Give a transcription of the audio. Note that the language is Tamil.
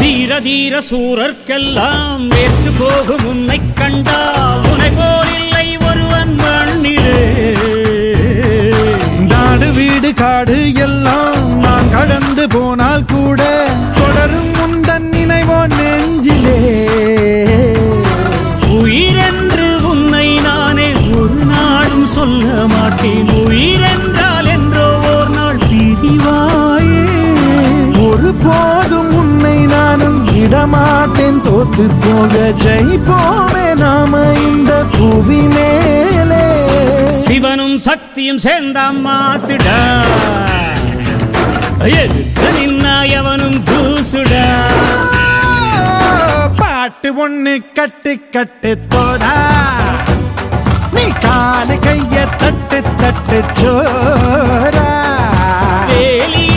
தீர தீர சூரர்க்கெல்லாம் வேற்று போகும் உன்னை கண்டால் உனை போல் இல்லை ஒருவன் மண்ணிலே. நாடு வீடு காடு எல்லாம் நான் கடந்து போனால் கூட தொடரும் முந்தன் நினைவோ நெஞ்சிலே. உயிரென்று உன்னை நானே ஒரு நாளும் சொல்ல மாட்டேன். உயிரென்றால் என்றோ ஓர் நாள் பிரிவாயே. ஒரு போதும் உன்னை நானும் விடமாட்டேன். தோத்து போக ஜெயிப்போமே நாம இந்த புவி மேலே. சிவனும் சக்தியும் சேர்ந்தாம் மாசுடா, எதிர்த்து நின்னாயவனும் தூசுடா. பாட்டு ஒண்ணு கட்டு கட்டு தோடா, நீ காலு கைய தட்டு தட்டு சோரா. வேலி